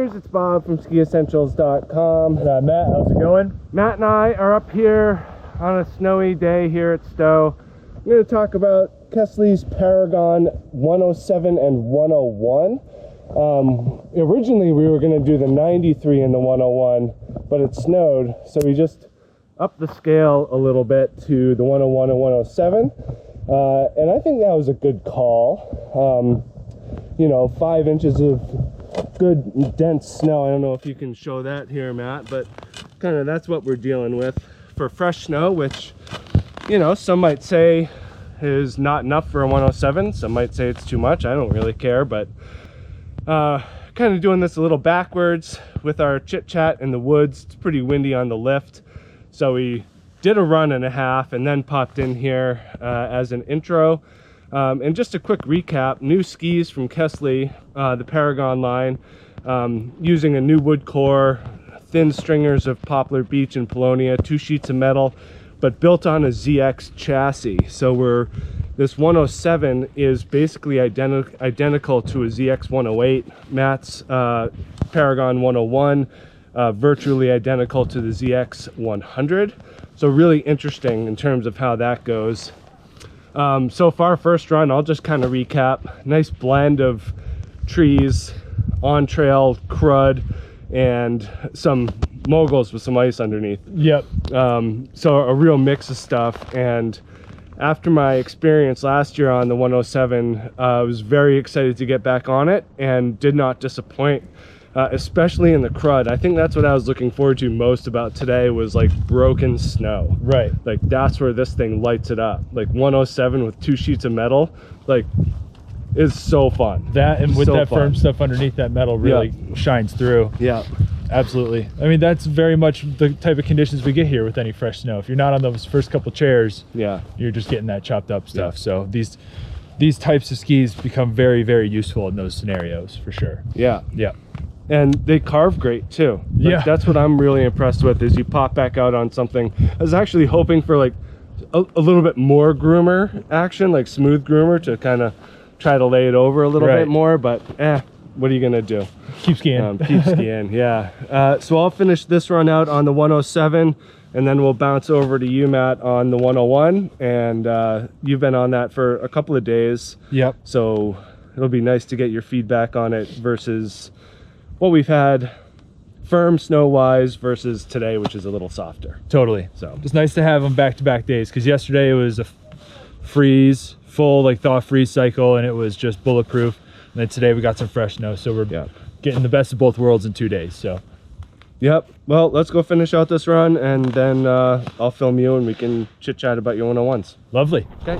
skiers, it's Bob from skiessentials.com. Matt, how's it going? Matt and I are up here on a snowy day here at Stowe. I'm going to talk about Kastle's Paragon 107 and 101. Originally we were going to do the 93 and the 101, but it snowed, so we just upped the scale a little bit to the 101 and 107. And I think that was a good call. You know, 5 inches of good dense snow. I don't know if you can show that here, Matt, but kind of that's what we're dealing with for fresh snow, which, you know, some might say is not enough for a 107. Some might say it's too much. I don't really care, but kind of doing this a little backwards with our chit chat in the woods. It's pretty windy on the lift, so we did a run and a half and then popped in here as an intro. And just a quick recap, new skis from Kastle, the Paragon line, using a new wood core, thin stringers of poplar beech and paulownia, 2 sheets of metal, but built on a ZX chassis. So this 107 is basically identical to a ZX 108. Matt's Paragon 101, virtually identical to the ZX 100. So really interesting in terms of how that goes. So far, first run, I'll just kind of recap. Nice blend of trees, on-trail crud, and some moguls with some ice underneath. Yep. So a real mix of stuff. And after my experience last year on the 107, I was very excited to get back on it and did not disappoint. Especially in the crud. I think that's what I was looking forward to most about today, was like broken snow. Right. Like that's where this thing lights it up. Like 107 with 2 sheets of metal, like, is so fun. That, and with so that fun. Firm stuff underneath that metal really shines through. Yeah. Absolutely. I mean, that's very much the type of conditions we get here with any fresh snow. If you're not on those first couple chairs, Yeah. you're just getting that chopped up stuff. So these types of skis become very, very useful in those scenarios for sure. Yeah. Yeah. And they carve great too. Like, Yeah. that's what I'm really impressed with, is you pop back out on something. I was actually hoping for like a little bit more groomer action, like smooth groomer, to kind of try to lay it over a little bit more, but what are you gonna do? Keep skiing. Keep skiing, yeah. So I'll finish this run out on the 107, and then we'll bounce over to you, Matt, on the 101. And you've been on that for a couple of days. Yep. So it'll be nice to get your feedback on it versus what we've had firm snow wise versus today, which is a little softer. Totally. So it's nice to have them back-to-back days, because yesterday it was a freeze, full like thaw freeze cycle, and it was just bulletproof. And then today we got some fresh snow, so we're getting the best of both worlds in 2 days. So yep. Well, let's go finish out this run, and then I'll film you and we can chit chat about your 101s. lovely. Okay.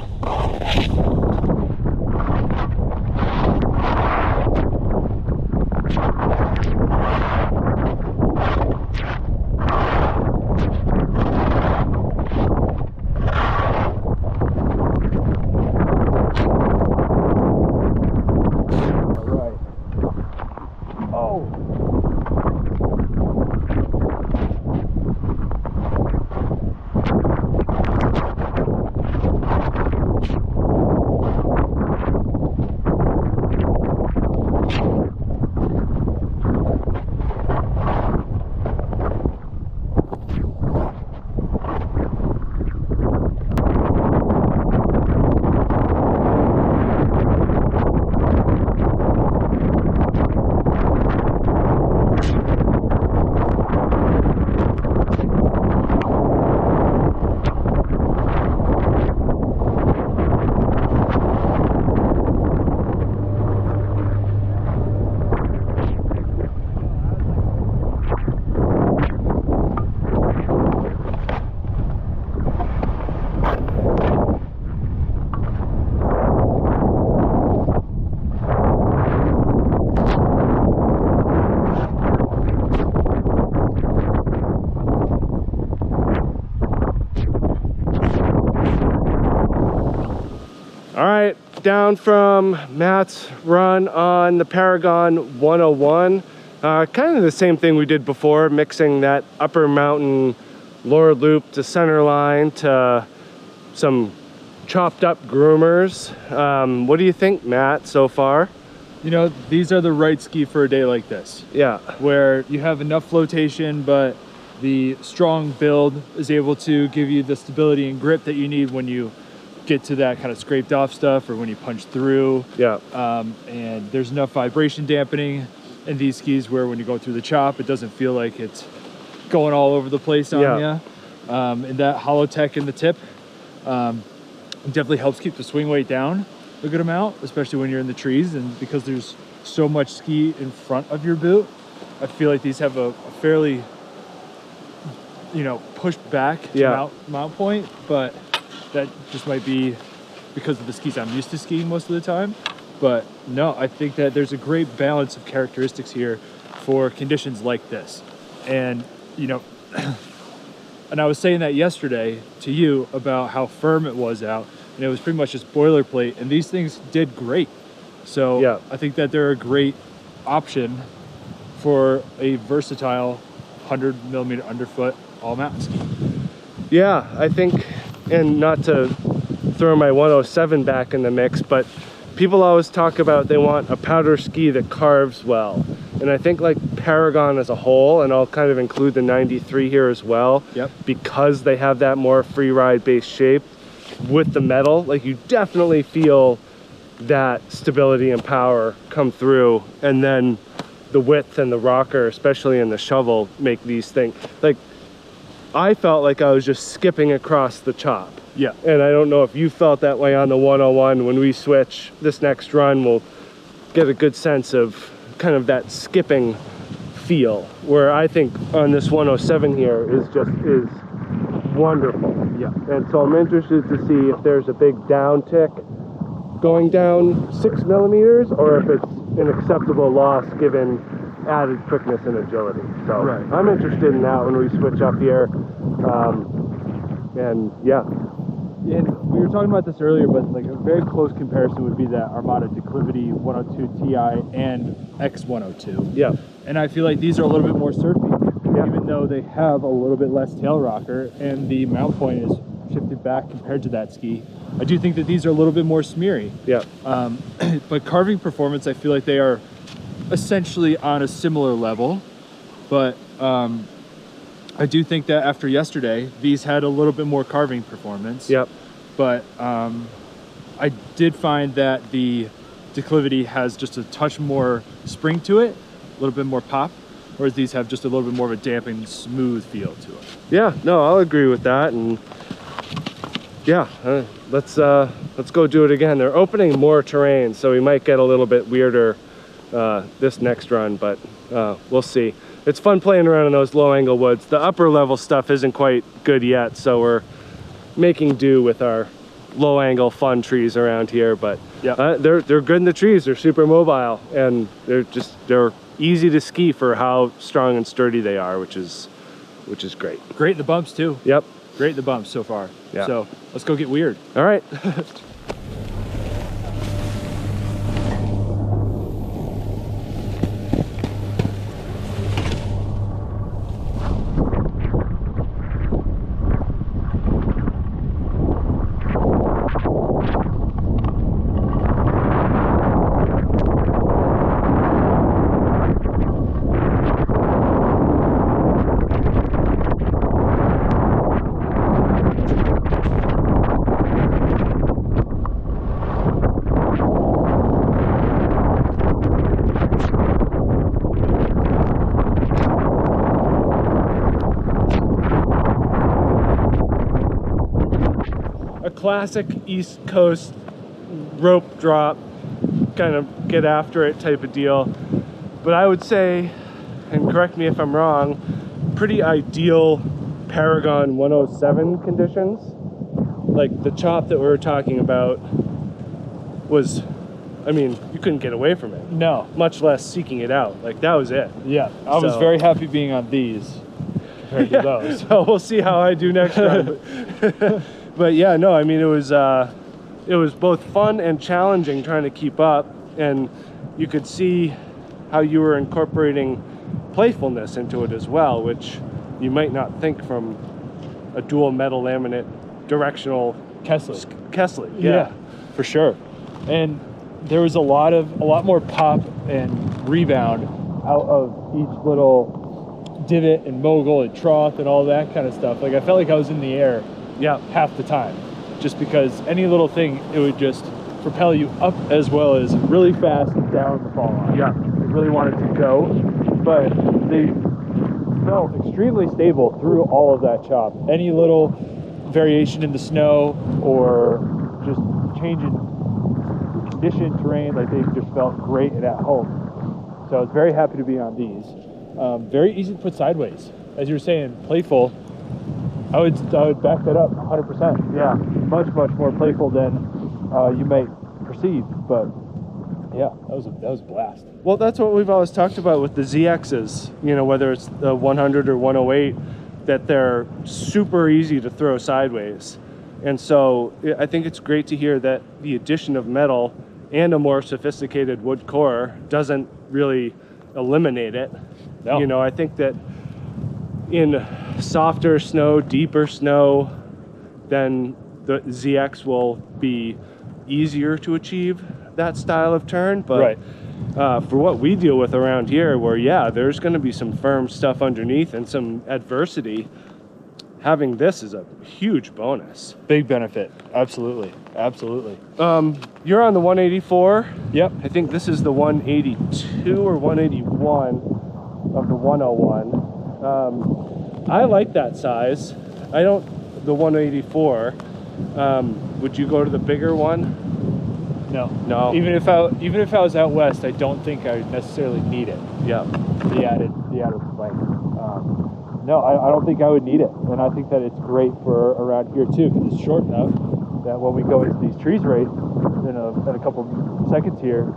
All right, down from Matt's run on the Paragon 101. Kind of the same thing we did before, mixing that upper mountain lower loop to center line to some chopped up groomers. What do you think, Matt, so far? You know, these are the right ski for a day like this. Yeah. Where you have enough flotation, but the strong build is able to give you the stability and grip that you need when you get to that kind of scraped off stuff or when you punch through. Yeah. And there's enough vibration dampening in these skis where when you go through the chop, it doesn't feel like it's going all over the place on you. And that hollow tech in the tip definitely helps keep the swing weight down a good amount, especially when you're in the trees. And because there's so much ski in front of your boot, I feel like these have a fairly, you know, pushed back mount point, but that just might be because of the skis I'm used to skiing most of the time. But no, I think that there's a great balance of characteristics here for conditions like this. And, you know, and I was saying that yesterday to you about how firm it was out, and it was pretty much just boilerplate, and these things did great. So I think that they're a great option for a versatile 100 millimeter underfoot all mountain ski. Yeah, I think, and not to throw my 107 back in the mix, but people always talk about they want a powder ski that carves well. And I think like Paragon as a whole, and I'll kind of include the 93 here as well, because they have that more free ride based shape with the metal, like you definitely feel that stability and power come through. And then the width and the rocker, especially in the shovel, make these things, like I felt like I was just skipping across the chop. Yeah. And I don't know if you felt that way on the 101. When we switch this next run, we'll get a good sense of kind of that skipping feel, where I think on this 107 here is wonderful. Yeah. And so I'm interested to see if there's a big down tick going down 6 millimeters, or if it's an acceptable loss given added quickness and agility. So I'm interested in that when we switch up here. And yeah. And we were talking about this earlier, but like a very close comparison would be that Armada Declivity 102 Ti and X102. Yeah. And I feel like these are a little bit more surfy, even though they have a little bit less tail rocker and the mount point is shifted back compared to that ski. I do think that these are a little bit more smeary. Yeah. But carving performance, I feel like they are essentially on a similar level, but I do think that after yesterday, these had a little bit more carving performance. Yep. But I did find that the Declivity has just a touch more spring to it, a little bit more pop, whereas these have just a little bit more of a dampened, smooth feel to it. Yeah, no, I'll agree with that. And yeah, let's go do it again. They're opening more terrain, so we might get a little bit weirder this next run, but we'll see. It's fun playing around in those low angle woods. The upper level stuff isn't quite good yet, so we're making do with our low angle fun trees around here. But they're good in the trees. They're super mobile, and they're easy to ski for how strong and sturdy they are, which is great. Great in the bumps too. Yep. Great in the bumps so far. Yeah. So let's go get weird. All right. Classic East Coast rope drop, kind of get after it type of deal. But I would say, and correct me if I'm wrong, pretty ideal Paragon 107 conditions. Like the chop that we were talking about was, I mean, you couldn't get away from it. No. Much less seeking it out. Like that was it. Yeah. I was very happy being on these compared to those. So we'll see how I do next time. But yeah, no, I mean, it was both fun and challenging trying to keep up, and you could see how you were incorporating playfulness into it as well, which you might not think from a dual metal laminate directional Kastle. Kastle, yeah, for sure. And there was a lot more pop and rebound out of each little divot and mogul and trough and all that kind of stuff. Like I felt like I was in the air half the time, just because any little thing, it would just propel you up as well as really fast down the fall line. Yeah. It really wanted to go, but they felt extremely stable through all of that chop. Any little variation in the snow or just change in condition, terrain, like they just felt great and at home. So I was very happy to be on these. Very easy to put sideways. As you were saying, playful. I would back that up 100%. Yeah. Much more playful than you might perceive, but yeah, that was a blast. Well, that's what we've always talked about with the ZXs, you know, whether it's the 100 or 108, that they're super easy to throw sideways. And so I think it's great to hear that the addition of metal and a more sophisticated wood core doesn't really eliminate it. No. You know, I think that in softer snow, deeper snow, then the ZX will be easier to achieve that style of turn. But for what we deal with around here, where there's going to be some firm stuff underneath and some adversity, having this is a huge bonus. Big benefit. Absolutely. You're on the 184. Yep. I think this is the 182 or 181 of the 101. I like that size. The 184. Would you go to the bigger one? No. Even if I was out west, I don't think I would necessarily need it. Yeah. The added length. No, I don't think I would need it, and I think that it's great for around here too, because it's short enough that when we go into these trees right in a couple seconds here,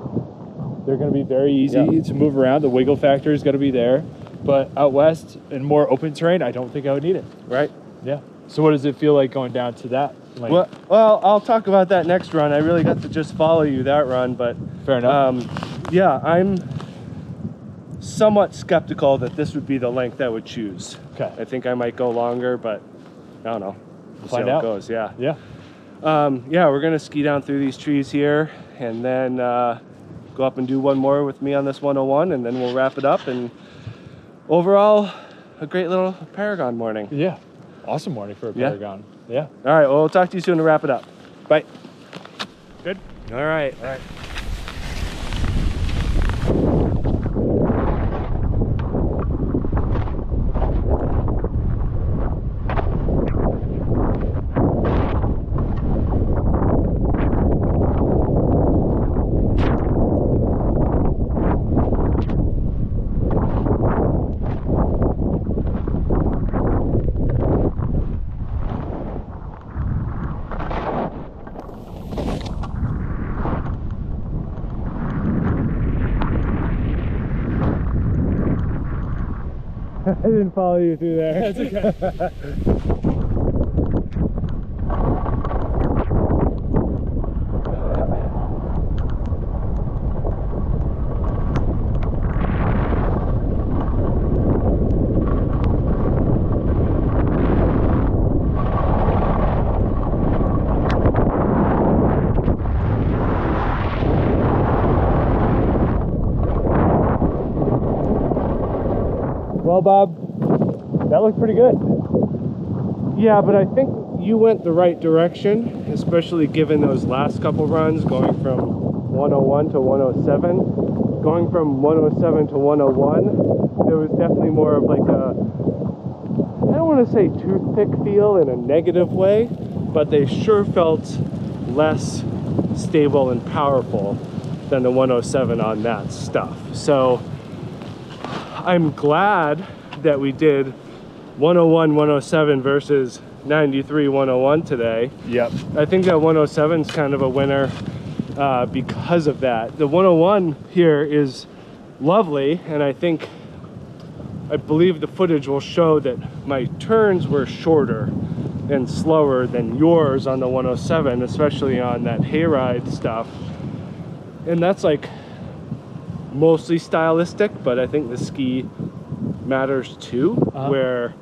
they're going to be very easy to move around. The wiggle factor is going to be there, but out west in more open terrain, I don't think I would need it. Right. Yeah. So what does it feel like going down to that length? Well, I'll talk about that next run. I really got to just follow you that run, but fair enough. I'm somewhat skeptical that this would be the length I would choose. Okay. I think I might go longer, but I don't know. We'll Find see how out. it goes. Yeah. Yeah. We're gonna ski down through these trees here, and then go up and do one more with me on this 101, and then we'll wrap it up. And overall, a great little Paragon morning. Yeah. Awesome morning for a Paragon. Yeah. All right. Well, we'll talk to you soon to wrap it up. Bye. Good. All right. I didn't follow you through there. That's okay. Well, Bob, that looked pretty good. Yeah, but I think you went the right direction, especially given those last couple runs, going from 101 to 107. Going from 107 to 101, there was definitely more of like a, I don't want to say toothpick feel in a negative way, but they sure felt less stable and powerful than the 107 on that stuff. So I'm glad that we did 101, 107 versus 93, 101 today. Yep. I think that 107 is kind of a winner because of that. The 101 here is lovely, and I believe the footage will show that my turns were shorter and slower than yours on the 107, especially on that hayride stuff. And that's like mostly stylistic, but I think the ski matters too, where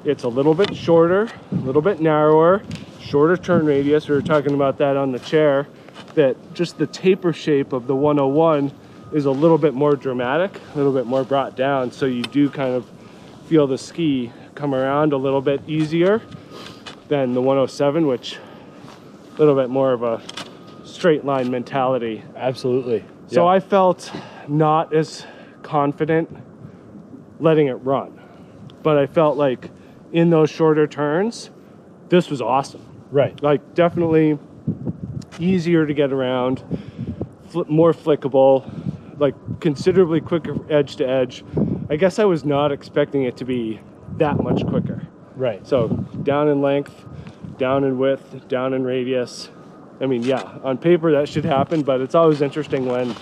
it's a little bit shorter, a little bit narrower, shorter turn radius. We were talking about that on the chair, that just the taper shape of the 101 is a little bit more dramatic, a little bit more brought down, so you do kind of feel the ski come around a little bit easier than the 107, which a little bit more of a straight line mentality. Absolutely. So Yeah. I felt not as confident letting it run, but I felt like in those shorter turns, this was awesome. Right. Like definitely easier to get around, more flickable, like considerably quicker edge to edge. I guess I was not expecting it to be that much quicker. Right. So down in length, down in width, down in radius. I mean, yeah, on paper that should happen, but it's always interesting when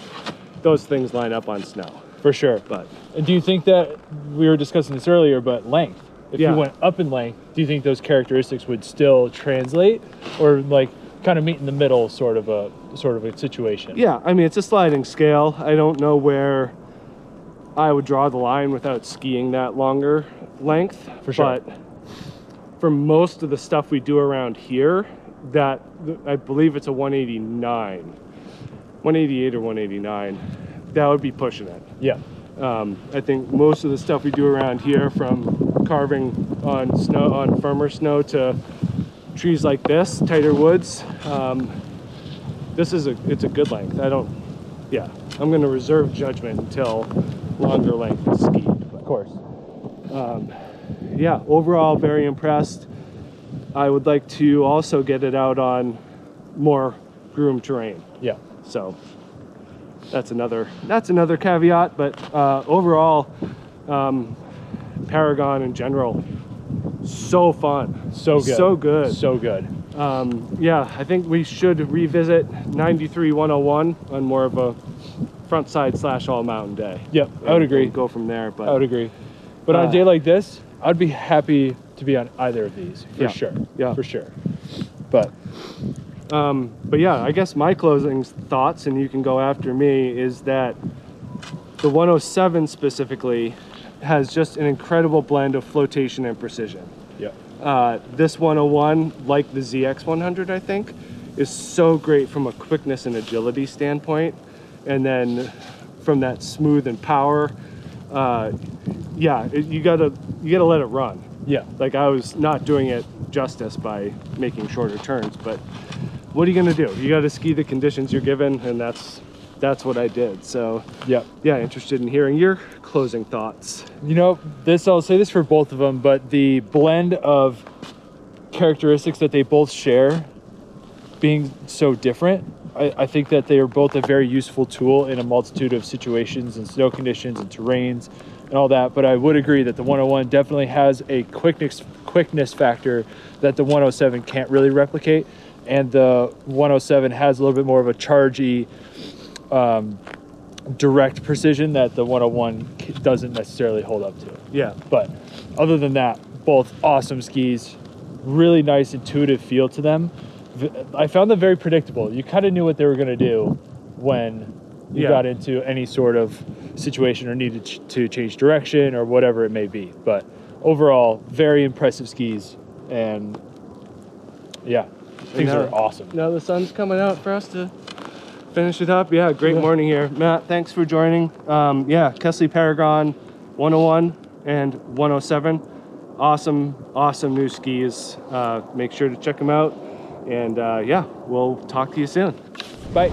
those things line up on snow. For sure. But And do you think that, we were discussing this earlier, but length, if Yeah. you went up in length, do you think those characteristics would still translate, or like kind of meet in the middle sort of a situation? yeah, I mean, it's a sliding scale. I don't know where I would draw the line without skiing that longer length. For sure. But for most of the stuff we do around here, that I believe it's a 189, 188 or 189, that would be pushing it. Yeah. I think most of the stuff we do around here, from carving on snow, on firmer snow, to trees like this, tighter woods, it's a good length. I'm going to reserve judgment until longer length is skied. Of course. Yeah, overall very impressed. I would like to also get it out on more groomed terrain. Yeah. So that's another caveat, but overall, Paragon in general, so fun, So good. so good. So good. Yeah, I think we should revisit 93-101 on more of a front side / all mountain day. Yep, I would agree. And go from there. But I would agree. But on a day like this, I'd be happy to be on either of these, for Yeah. sure. Yeah. For sure. But yeah, I guess my closing thoughts, and you can go after me, is that the 107 specifically has just an incredible blend of flotation and precision. yeah. This 101, like the ZX100, I think, is so great from a quickness and agility standpoint. And then from that smooth and power, you gotta let it run. Yeah. Like, I was not doing it justice by making shorter turns, but what are you gonna do? You gotta ski the conditions you're given, and that's what I did. So Yeah. yeah, interested in hearing your closing thoughts. You know, I'll say this for both of them, but the blend of characteristics that they both share being so different, I think that they are both a very useful tool in a multitude of situations and snow conditions and terrains and all that. But I would agree that the 101 definitely has a quickness factor that the 107 can't really replicate. And the 107 has a little bit more of a chargy, direct precision that the 101 doesn't necessarily hold up to. Yeah. But other than that, both awesome skis, really nice intuitive feel to them. I found them very predictable. You kind of knew what they were going to do when you got into any sort of situation or needed to change direction or whatever it may be. But overall, very impressive skis, and yeah, things are awesome. Now the sun's coming out for us to finish it up. Yeah, great morning here. Matt, thanks for joining. Yeah, Kastle Paragon 101 and 107. Awesome new skis. Make sure to check them out. And yeah, we'll talk to you soon. Bye.